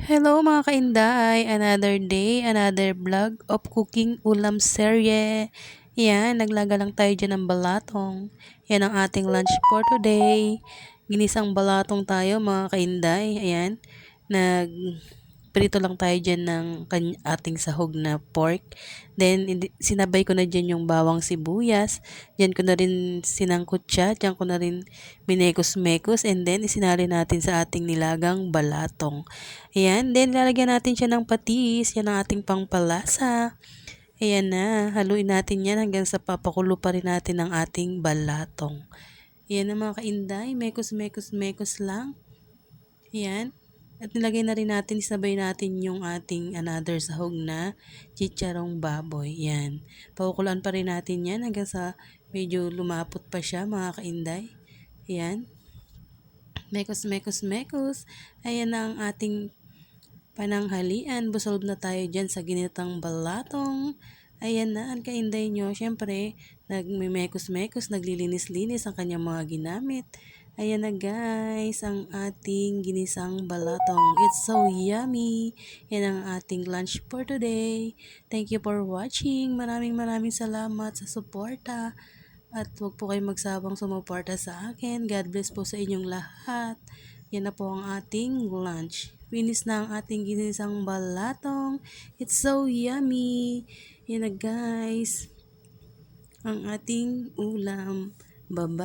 Hello mga kainday! Another day, another vlog of cooking ulam serye. Yan, naglaga lang tayo dyan ng balatong. Yan ang ating lunch for today. Ginisang balatong tayo mga kainday. Ayan, prito lang tayo dyan ng ating sahog na pork. Then, sinabay ko na dyan yung bawang sibuyas. Dyan ko na rin sinangkot siya. Dyan ko na rin minekos-mekos. And then, isinali natin sa ating nilagang balatong. Ayan. Then, lalagyan natin siya ng patis. Yan ang ating pangpalasa. Ayan na. Haluin natin yan hanggang sa papakulo pa rin natin ang ating balatong. Ayan na mga kainday. Mekos-mekos-mekos lang. Ayan. At nilagay na rin natin, sabay natin yung ating another sahog na chicharong baboy. Yan. Pakukulaan pa rin natin yan hanggang sa medyo lumapot pa siya mga kainday. Yan. Mekos, mekos, mekos. Ayan na ang ating pananghalian. Busog na tayo dyan sa ginitang balatong. Ayan na ang kainday nyo. Siyempre, nagmimekos-mekos, naglilinis-linis ang kanyang mga ginamit. Ayan na guys, ang ating ginisang balatong. It's so yummy. Yan ang ating lunch for today. Thank you for watching. Maraming salamat sa suporta. At huwag po kayong magsabang sumuporta sa akin. God bless po sa inyong lahat. Yan na po ang ating lunch. Finish na ang ating ginisang balatong. It's so yummy. Yan na guys, ang ating ulam. Bye-bye.